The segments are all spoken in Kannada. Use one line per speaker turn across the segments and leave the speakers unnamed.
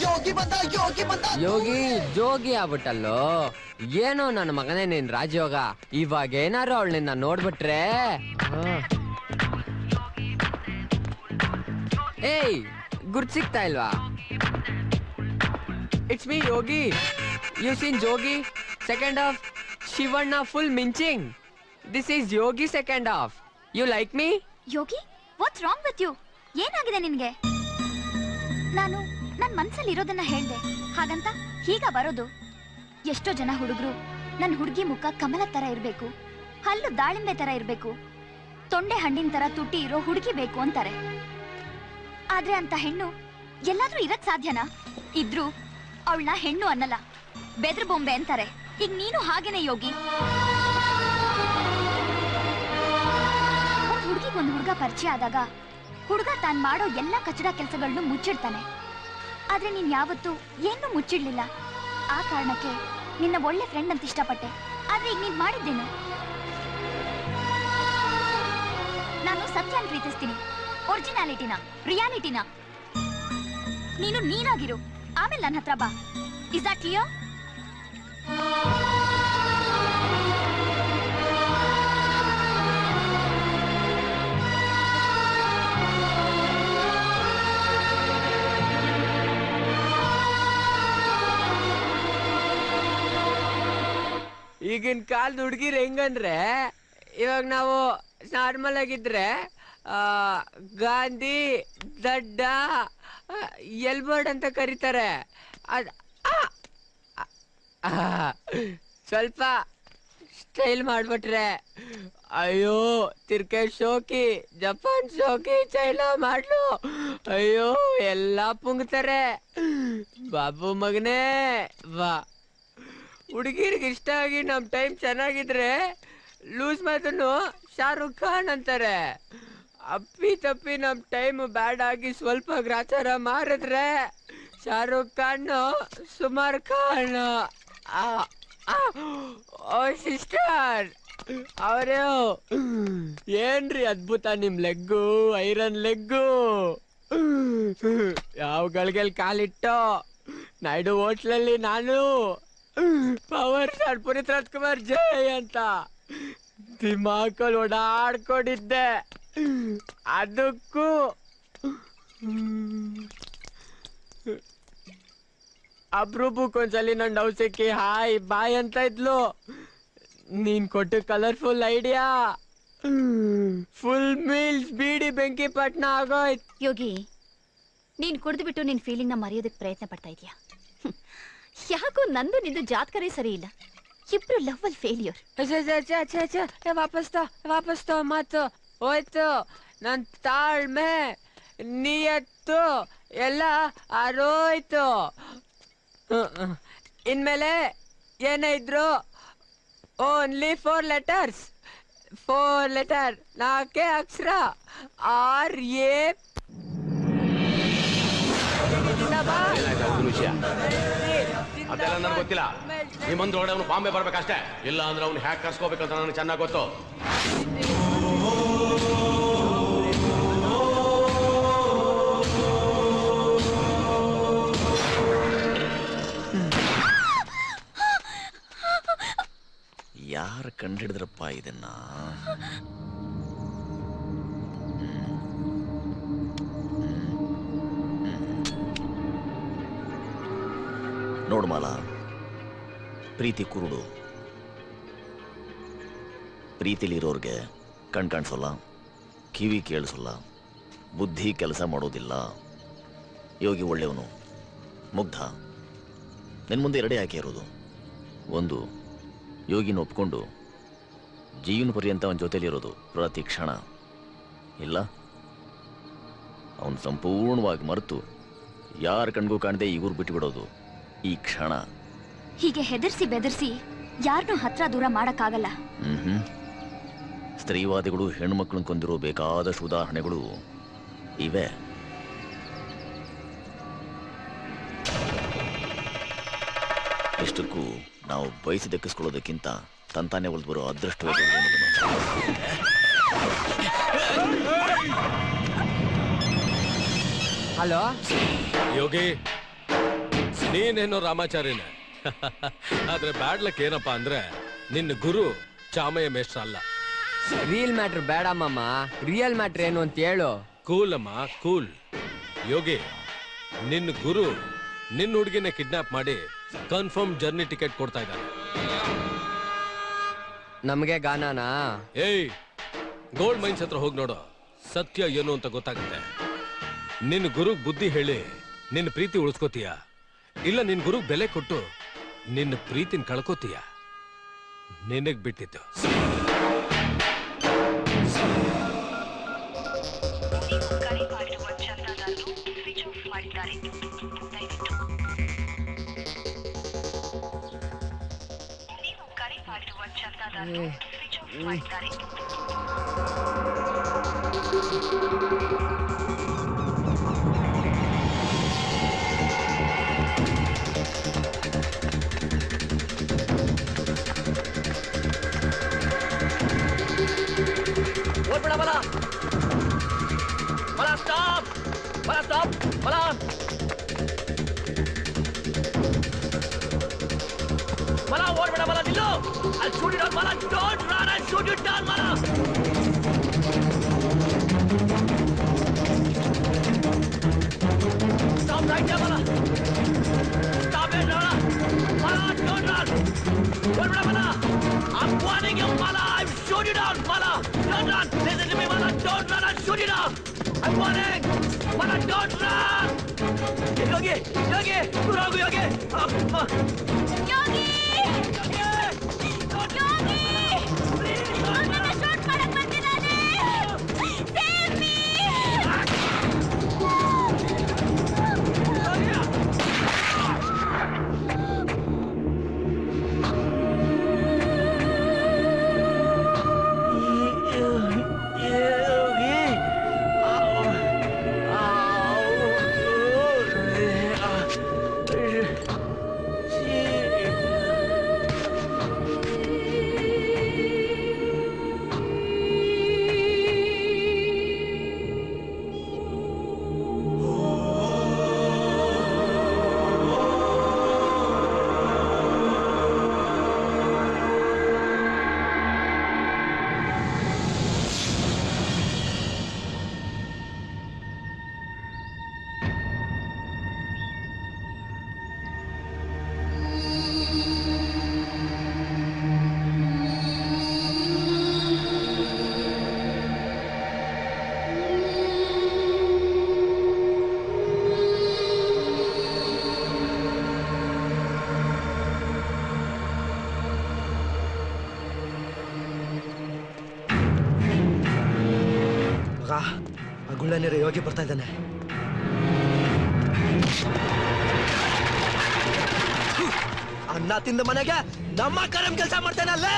ಯೋಗಿ ಜೋಗಿ ಆಗ್ಬಿಟ್ಟಲ್ಲೋ. ಏನೋ ನನ್ನ ಮಗನೇ ನೀನ್ ರಾಜಯೋಗ. ಇವಾಗ ಏನಾರು ಅವಳು ನಿನ್ನ ನೋಡ್ಬಿಟ್ರೆ ಏಯ್ ಗುರ್ತ್ ಸಿಗ್ತಾ ಇಲ್ವಾ? It's me Yogi. You seen Jogi second half, Shivanna full ಮಿಂಚಿಂಗ್. This is Yogi second half. You like me?
Yogi, what's wrong with you? ಏನಾಗಿದೆ ನಿನ್ಗೆ? ನಾನು ನನ್ನ ಮನ್ಸಲ್ಲಿ ಇರೋದನ್ನ ಹೇಳ್ದೆ, ಹಾಗಂತ ಹೀಗ ಬರೋದು? ಎಷ್ಟೋ ಜನ ಹುಡುಗರು ನನ್ನ ಹುಡುಗಿ ಮುಖ ಕಮಲ ತರ ಇರ್ಬೇಕು, ಹಲ್ಲು ದಾಳಿಂಬೆ ತರ ಇರ್ಬೇಕು, ತೊಂಡೆ ಹಣ್ಣಿನ ತರ ತುಟಿ ಇರೋ ಹುಡುಗಿ ಬೇಕು ಅಂತಾರೆ. ಆದ್ರೆ ಅಂತ ಹೆಣ್ಣು ಎಲ್ಲಾದ್ರೂ ಇರಕ್ ಸಾಧ್ಯನಾ? ಇದ್ರು ಅವಳನ್ನ ಹೆಣ್ಣು ಅನ್ನಲ್ಲ, ಬೆದ್ರ ಬೊಂಬೆ ಅಂತಾರೆ. ಈಗ ನೀನು ಹಾಗೇನೆ ಯೋಗಿ. ಒಂದ್ ಹುಡುಗ ಪರಿಚಯ ಆದಾಗ ಹುಡುಗ ತಾನ್ ಮಾಡೋ ಎಲ್ಲಾ ಕಚಡ ಕೆಲಸಗಳನ್ನು ಮುಚ್ಚಿಡ್ತಾನೆ. ಆದ್ರೆ ನೀನ್ ಯಾವತ್ತೂ ಏನೂ ಮುಚ್ಚಿಡ್ಲಿಲ್ಲ. ಆ ಕಾರಣಕ್ಕೆ ನಿನ್ನ ಒಳ್ಳೆ ಫ್ರೆಂಡ್ ಅಂತ ಇಷ್ಟಪಟ್ಟೆ. ಆದ್ರೆ ಈಗ ನೀನ್ ಮಾಡಿದ್ದೇನು? ನಾನು ಸತ್ಯನ್ ಪ್ರೀತಿಸ್ತೀನಿ, ಒರಿಜಿನಾಲಿಟಿನ, ರಿಯಾಲಿಟಿನ. ನೀನು ನೀನಾಗಿರು, ಆಮೇಲೆ ನನ್ನ ಹತ್ರ ಬಾ. Is that clear?
ಈಗಿನ ಕಾಲದ ಹುಡುಗಿರು ಹೆಂಗಂದ್ರೆ, ಇವಾಗ ನಾವು ನಾರ್ಮಲ್ ಆಗಿದ್ರೆ ಗಾಂಧಿ, ದಡ್ಡ, ಎಲ್ಬರ್ಡ್ ಅಂತ ಕರೀತಾರೆ. ಅದ್ ಸ್ವಲ್ಪ ಸ್ಟೈಲ್ ಮಾಡ್ಬಿಟ್ರೆ ಅಯ್ಯೋ ತಿರ್ಕೆ ಶೋಕಿ, ಜಪಾನ್ ಶೋಕಿ, ಚೈನಾ ಮಾಡ್ಲು, ಅಯ್ಯೋ ಎಲ್ಲ ಪುಂಗ್ತಾರೆ. ಬಾಬು ಮಗನೇ ಬಾ. ಹುಡುಗಿರಿಗೆ ಇಷ್ಟ ಆಗಿ ನಮ್ಮ ಟೈಮ್ ಚೆನ್ನಾಗಿದ್ರೆ ಲೂಸ್ ಮಾತನ್ನು ಶಾರುಖ್ ಖಾನ್ ಅಂತಾರೆ. ಅಪ್ಪಿ ತಪ್ಪಿ ನಮ್ಮ ಟೈಮ್ ಬ್ಯಾಡ್ ಆಗಿ ಸ್ವಲ್ಪ ಗ್ರಾಚಾರ ಮಾರಿದ್ರೆ ಶಾರುಖ್ ಖಾನ್, ಸುಮಾರ್ ಖಾನ್. ಓ ಸಿಸ್ಟರ್, ಅವರೇ ಏನ್ರಿ ಅದ್ಭುತ ನಿಮ್ ಲೆಗ್ಗು, ಐರನ್ ಲೆಗ್ಗು. ಯಾವ ಗಳಿಗೆಲ್ ಕಾಲಿಟ್ಟೋ ನಾಯ್ಡು ಹೋಟ್ಲಲ್ಲಿ ನಾನು ಪವರ್ ಸ್ಟಾರ್ ಪುನೀತ್ ರಾಜ್ಕುಮಾರ್ ಜೈ ಅಂತ ದಿಮಾಕಲ್ಲಿ ಓಡಾಡ್ಕೊಂಡಿದ್ದೆ. ಅದಕ್ಕೂ ಅಪ್ರೂಪಕ್ಕೊಂದ್ಸಲಿ ನನ್ನ ಡವ್ ಸಿಕ್ಕಿ ಹಾಯ್ ಬಾಯ್ ಅಂತ ಇದ್ಲು. ನೀನ್ ಕೊಟ್ಟು ಕಲರ್ಫುಲ್ ಐಡಿಯಾ ಫುಲ್ ಮೀಲ್ಸ್ ಬೀಡಿ ಬೆಂಕಿ ಪಟ್ನ ಆಗೋಯ್ತು.
ಯೋಗಿ, ನೀನ್ ಕುಡಿದ್ಬಿಟ್ಟು ನಿನ್ ಫೀಲಿಂಗ್ ನ ಮರೆಯೋದಕ್ಕೆ ಪ್ರಯತ್ನ ಪಡ್ತಾ ಇದೀಯಾ? ಯಾಕೋ ನಂದು ನಿಂದು ಜಾತ್ಕರೇ ಸರಿ ಇಲ್ಲ. ಇಬ್ರು ಲವ್ ಅಲ್ಲಿ ಫೇಲ್ಯೂರ್.
ವಾಪಸ್ ತೋ ಮಾತು ಹೋಯ್ತು. ನನ್ ತಾಳ್ಮೆ ನಿಯತ್ತು ಎಲ್ಲ ಆರೋಯ್ತು. ಇನ್ಮೇಲೆ ಏನೇ ಇದ್ರು ಓನ್ಲಿ 4 ಲೆಟರ್ಸ್. 4 ಲೆಟರ್, 4 ಅಕ್ಷರ. RA.
ಅದೆಲ್ಲ ನನಗೆ ಗೊತ್ತಿಲ್ಲ. ನಿಮ್ಮಂದ್ರೆ ಒಳ್ಳೆ ಅವನು ಬಾಂಬೆ ಬರ್ಬೇಕಷ್ಟೇ, ಇಲ್ಲ ಅಂದ್ರೆ ಅವ್ನು ಹ್ಯಾಕ್ ಕರ್ಸ್ಕೋಬೇಕಂತ ನನಗೆ ಚೆನ್ನಾಗಿ ಗೊತ್ತು.
ಯಾರು ಕಂಡಿಡಿದ್ರಪ್ಪ ಇದನ್ನ? ನೋಡ್ಮಾಲ, ಪ್ರೀತಿ ಕುರುಡು. ಪ್ರೀತಿಲಿರೋರ್ಗೆ ಕಣ್ ಕಾಣಿಸೋಲ್ಲ, ಕಿವಿ ಕೇಳಿಸೋಲ್ಲ, ಬುದ್ಧಿ ಕೆಲಸ ಮಾಡೋದಿಲ್ಲ. ಯೋಗಿ ಒಳ್ಳೆಯವನು, ಮುಗ್ಧ. ನಿನ್ನ ಮುಂದೆ 2 ಆಯ್ಕೆ ಇರೋದು. ಒಂದು, ಯೋಗಿನ ಒಪ್ಕೊಂಡು ಜೀವನ ಪರ್ಯಂತ ಅವನ ಜೊತೆಲಿರೋದು ಪ್ರತಿ ಕ್ಷಣ. ಇಲ್ಲ, ಅವನು ಸಂಪೂರ್ಣವಾಗಿ ಮರೆತು ಯಾರ ಕಣ್ಗೂ ಕಾಣದೆ ಈಗೂರು ಬಿಟ್ಟುಬಿಡೋದು ಈ ಕ್ಷಣ.
ಹೀಗೆ ಹೆದರ್ಸಿ ಬೆದರ್ಸಿ ಯಾರನ್ನೂ ಹತ್ರ ದೂರ ಮಾಡಕ್ಕಾಗಲ್ಲ.
ಸ್ತ್ರೀವಾದಿಗಳು ಹೆಣ್ಮಕ್ಳನ್ನ ಕೊಂದಿರೋ ಬೇಕಾದಷ್ಟು ಉದಾಹರಣೆಗಳು ಇವೆ. ಇಷ್ಟಕ್ಕೂ ನಾವು ಬಯಸಿದಕ್ಕಿಸ್ಕೊಳ್ಳೋದಕ್ಕಿಂತ ತಂತಾನೆ ಒಲ್ದು ಬರೋ ಅದೃಷ್ಟವೇ.
ಹಲೋ
ಯೋಗಿ,
ನೀನೇನೋ ರಾಮಾಚಾರ್ಯನೇ. ಆದ್ರೆ ಬ್ಯಾಡ್ ಲಕ್ ಏನಪ್ಪಾ ಅಂದ್ರೆ ನಿನ್ನ ಗುರು ಚಾಮಯ್ಯ ಮೇಷ್ಟ್ರ ಅಲ್ಲ.
ರಿಯಲ್ ಮ್ಯಾಟ್ರ್ ಬೇಡ ಮಾಮ, ರಿಯಲ್ ಮ್ಯಾಟ್ರ್ ಏನು ಅಂತ ಹೇಳು.
ಕೂಲ್ ಅಮ್ಮ, ಕೂಲ್. ಯೋಗಿ, ನಿನ್ನ ಗುರು ನಿನ್ನ ಹುಡುಗಿನ ಕಿಡ್ನಾಪ್ ಮಾಡಿ ಕನ್ಫರ್ಮ್ ಜರ್ನಿ ಟಿಕೆಟ್ ಕೊಡ್ತಾ ಇದ್ದಾನೆ.
ನಮಗೆ ಗಾನಾನಾ?
ಏಯ್, ಗೋಲ್ಡ್ ಮೈನ್ಸ್ ಹತ್ರ ಹೋಗಿ ನೋಡು, ಸತ್ಯ ಏನು ಅಂತ ಗೊತ್ತಾಗುತ್ತೆ. ನಿನ್ನ ಗುರುಗ್ ಬುದ್ಧಿ ಹೇಳಿ ನಿನ್ನ ಪ್ರೀತಿ ಉಳಿಸ್ಕೋತೀಯ, ಇಲ್ಲ ನಿನ್ನ ಗುರುಗ್ ಬೆಲೆ ಕೊಟ್ಟು ನಿನ್ನ ಪ್ರೀತಿನ ಕಳ್ಕೋತೀಯ. ನಿನಗ್ ಬಿಟ್ಟಿತ್ತು.
ಓಡ್ಬೇಡ ಬಲ ಬಲ, ಸ್ಟಾಪ್ ಬಲ, ಸ್ಟಾಪ್ ಬಲ. ಬಲ ಓಡ್ಬೇಡ ಬಲ, ನಿಲ್ಲು. I'll shoot you down, Mala. Don't run, I'll shoot you down, Mala. Stop right there, Mala. Stop it, Mala. Mala, don't run. Don't run, Mala. I'm warning you, Mala. I'll shoot you down, Mala. Don't run. Listen to me, Mala. Don't run, I'll shoot you down. I'm warning. Mala, don't run. Yogi, Yogi, दूर हो गई, Yogi.
ಯೋಗಿ!
ಆ ಗುಳ್ಳನೇರ ಯೋಗಿ ಬರ್ತಾ ಇದ್ದಾನೆ. ಅನ್ನ ತಿಂದ ಮನೆಗೆ ನಮ್ಮ ಕರಂ ಕೆಲಸ ಮಾಡ್ತೇನಲ್ಲೇ.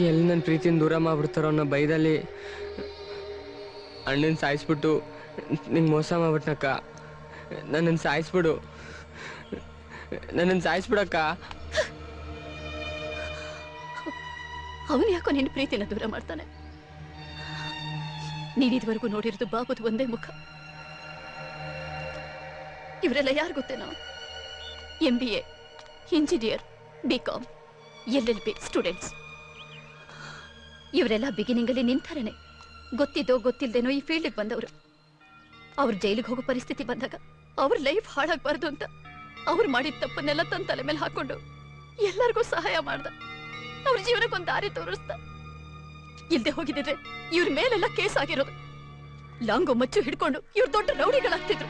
ಎಲ್ಲಿ ನನ್ನ ಪ್ರೀತಿನ ದೂರ ಮಾಡ್ಬಿಡ್ತಾರೋ ಅನ್ನೋ ಭಯದಲ್ಲಿ ಅಣ್ಣನ ಸಾಯಿಸ್ಬಿಟ್ಟು ನಿಂಗೆ ಮೋಸ ಮಾಡ್ಬಿಟ್ನಕ್ಕ. ನನ್ನನ್ನು ಸಾಯಿಸ್ಬಿಡು, ನನ್ನನ್ನು ಸಾಯಿಸ್ಬಿಡಕ್ಕ.
ಅವನು ಯಾಕೋ ನಿನ್ನ ಪ್ರೀತಿನ ದೂರ ಮಾಡ್ತಾನೆ? ನೀನಿದುವರೆಗೂ ನೋಡಿರೋದು ಬಾಬುದು ಒಂದೇ ಮುಖ. ಇವರೆಲ್ಲ ಯಾರು ಗೊತ್ತೇನೋ? MBA, engineer, BCom, LLB students. ಇವರೆಲ್ಲ ಬಿಗಿನಿಂಗಲ್ಲಿ ನಿಂತರನೆ ಗೊತ್ತಿದ್ದೋ ಗೊತ್ತಿಲ್ದೇನೋ ಈ ಫೀಲ್ಡ್ಗೆ ಬಂದವರು. ಅವ್ರು ಜೈಲಿಗೆ ಹೋಗೋ ಪರಿಸ್ಥಿತಿ ಬಂದಾಗ ಅವ್ರ ಲೈಫ್ ಹಾಳಾಗಬಾರ್ದು ಅಂತ ಅವ್ರು ಮಾಡಿದ ತಪ್ಪನ್ನೆಲ್ಲ ತನ್ನ ತಲೆ ಮೇಲೆ ಹಾಕೊಂಡು ಎಲ್ಲರಿಗೂ ಸಹಾಯ ಮಾಡ್ದ. ಅವ್ರ ಜೀವನಕ್ಕೊಂದು ದಾರಿ ತೋರಿಸ್ದ. ಇಲ್ದೆ ಹೋಗಿದ್ರೆ ಇವ್ರ ಮೇಲೆಲ್ಲ ಕೇಸ್ ಆಗಿರೋದು. ಲಾಂಗು ಮಚ್ಚು ಹಿಡ್ಕೊಂಡು ಇವ್ರ ದೊಡ್ಡ ರೌಡಿಗಳಾಗ್ತಿದ್ರು.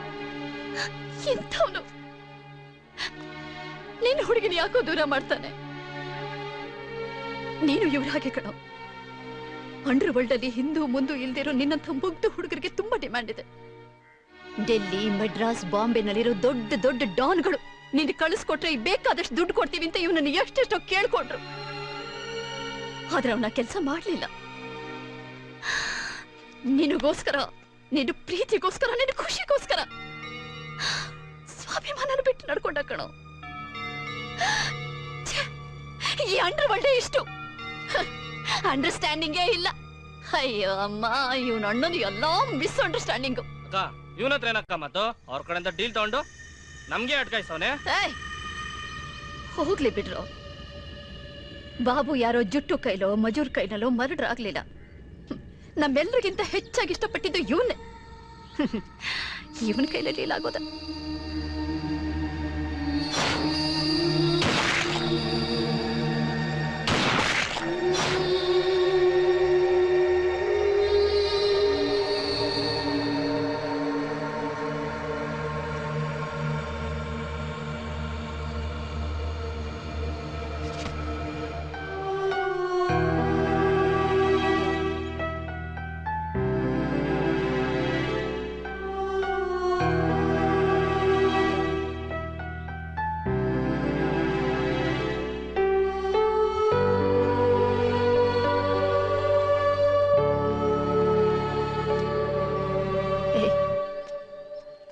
ಇಂಥವನು ನೀನು ಹುಡುಗಿನ ಯಾಕೋ ದೂರ ಮಾಡ್ತಾನೆ? ನೀನು ಇವ್ರ ಹಾಗೆ ಕಣೋ. ಅಂಡರ್ ವರ್ಲ್ಡ್ ಅಲ್ಲಿ ಹಿಂದೂ ಮುಂದೂ ಇಲ್ದಿರೋ ನಿನ್ನಂಥ ಮುಗ್ಧ ಹುಡುಗರಿಗೆ ತುಂಬಾ ಡಿಮ್ಯಾಂಡ್ ಇದೆ. ಡೆಲ್ಲಿ, ಮೆಡ್ರಾಸ್, ಬಾಂಬೆನಲ್ಲಿರೋ ದೊಡ್ಡ ದೊಡ್ಡ ಡಾನ್ಗಳು ನಿನ್ನ ಕಳಿಸ್ಕೊಟ್ರೆ ಬೇಕಾದಷ್ಟು ದುಡ್ಡು ಕೊಡ್ತೀವಿ ಅಂತ ಇವನನ್ನು ಎಷ್ಟೆಷ್ಟೋ ಕೇಳ್ಕೊಂಡ್ರು. ಆದ್ರೆ ಅವನ ಕೆಲಸ ಮಾಡ್ಲಿಲ್ಲ. ನಿನಗೋಸ್ಕರ, ನಿನ್ನ ಪ್ರೀತಿಗೋಸ್ಕರ, ನಿನ್ನ ಖುಷಿಗೋಸ್ಕರ ಸ್ವಾಭಿಮಾನನ ಬಿಟ್ಟು ನಡ್ಕೊಂಡ ಕಣೋ. ಈ ಅಂಡರ್ ವರ್ಲ್ಡೇ ಇಷ್ಟು ಅಂಡರ್ಸ್ಟ್ಯಾಂಡಿಂಗೇ ಇಲ್ಲ. ಅಯ್ಯೋ ಅಮ್ಮ, ಇವನ ಅಣ್ಣನ ಎಲ್ಲಾ ಮಿಸ್ ಅಂಡರ್ಸ್ಟ್ಯಾಂಡಿಂಗು.
ಅಕ್ಕ ಇವನ ಹತ್ರ ಏನಕ್ಕ ಮತ್ತು ಅವ್ರ ಕಡೆಯಿಂದ ಡೀಲ್ ತಗೊಂಡು ನಮ್ಗೆ ಅಟ್ಕಾಯಿಸವನೆ.
ಹೋಗ್ಲಿ ಬಿಡ್ರು. ಬಾಬು ಯಾರೋ ಜುಟ್ಟು ಕೈಲೋ ಮಜೂರ್ ಕೈನಲ್ಲೋ ಮರ್ಡರ್ ಆಗ್ಲಿಲ್ಲ. ನಮ್ಮೆಲ್ಲರಿಗಿಂತ ಹೆಚ್ಚಾಗಿ ಇಷ್ಟಪಟ್ಟಿದ್ದು ಇವನ್ನೇ. ಇವನ ಕೈಲಲ್ಲಿ ಇಲ್ಲಾಗೋದ.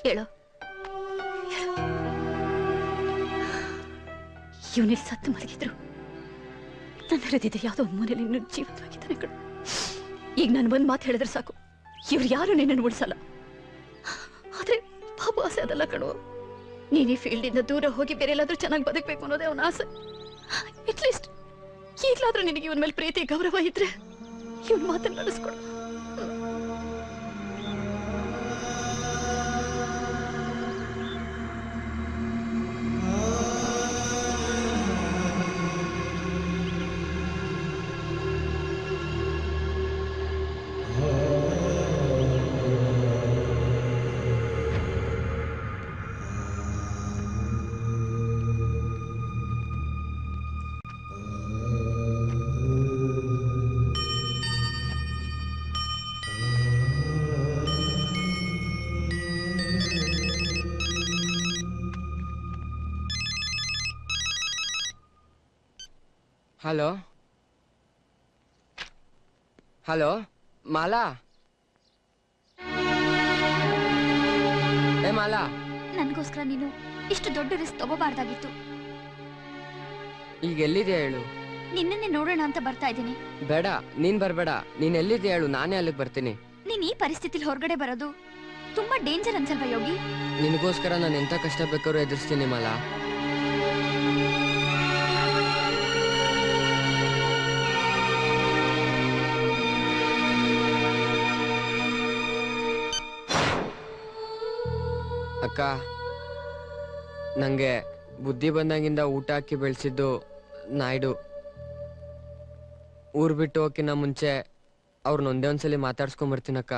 ಹೇಳೋ, ಇವನಿಲ್ಲಿ ಸತ್ತು ಮಲಗಿದ್ರು ನನ್ನ ಹೃದಯದ ಯಾವುದೋ ಒಂದು ಮೂಲೆಯಲ್ಲಿ ಇನ್ನೂ ಜೀವಂತವಾಗಿದ್ದಾನೆ ಕಣೋ. ಈಗ ನಾನು ಒಂದ್ ಮಾತು ಹೇಳಿದ್ರೆ ಸಾಕು, ಇವ್ರು ಯಾರು ನಿನ್ನನ್ನು ಉಳಿಸಲ್ಲ. ಆದ್ರೆ ಬಾಬು ಆಸೆ ಅದಲ್ಲ ಕಣೋ. ನೀನ್ ಈ ಫೀಲ್ಡಿಂದ ದೂರ ಹೋಗಿ ಬೇರೆ ಎಲ್ಲಾದ್ರೂ ಚೆನ್ನಾಗಿ ಬದುಕಬೇಕು ಅನ್ನೋದೇ ಅವನ ಆಸೆ. ಅಟ್ಲೀಸ್ಟ್ ಈಗ್ಲಾದ್ರೂ ನಿನಗೆ ಇವನ್ ಮೇಲೆ ಪ್ರೀತಿ ಗೌರವ ಇದ್ರೆ ಇವನ್ ಮಾತನ್ನ ನಡೆಸ್ಕೊಡು.
ಹಲೋ ಹಲೋ ಮಾಲಾ, ಏ ಮಾಲಾ,
ನನ್ಗೋಸ್ಕರ ನೀನು ಇಷ್ಟು ದೊಡ್ಡ ರಿಸ್ಕ್ ತಗೋಬಾರ್ದಾಗಿತ್ತು.
ಈಗ ಎಲ್ಲಿದೆಯಾ ಹೇಳು?
ನಿನ್ನನ್ನೇ ನೋಡೋಣ ಅಂತ ಬರ್ತಾ ಇದ್ದೀನಿ.
ಬೇಡ, ನೀನ್ ಬರ್ಬೇಡ. ನೀನ್ ಎಲ್ಲಿದೆಯಾ ಹೇಳು, ನಾನೇ ಅಲ್ಲಿಗೆ ಬರ್ತೀನಿ.
ನೀನ್ ಈ ಪರಿಸ್ಥಿತಿಲಿ ಹೊರಗಡೆ ಬರೋದು ತುಂಬಾ ಡೇಂಜರ್ ಅನ್ಸಲ್ವಾ ಯೋಗಿ?
ನಿನಗೋಸ್ಕರ ನಾನು ಎಂತ ಕಷ್ಟ ಬೇಕಾದ್ರೂ ಎದುರಿಸ್ತೀನಿ ಮಾಲಾ. ಅಕ್ಕ, ನಂಗೆ ಬುದ್ಧಿ ಬಂದಾಗಿಂದ ಊಟ ಹಾಕಿ ಬೆಳೆಸಿದ್ದು ನಾಯ್ಡು. ಊರ್ ಬಿಟ್ಟು ಹೋಗಿನ ಮುಂಚೆ ಅವ್ರನ್ನೊಂದೇ ಒಂದ್ಸಲಿ ಮಾತಾಡ್ಸ್ಕೊಂಬರ್ತೀನಕ್ಕ.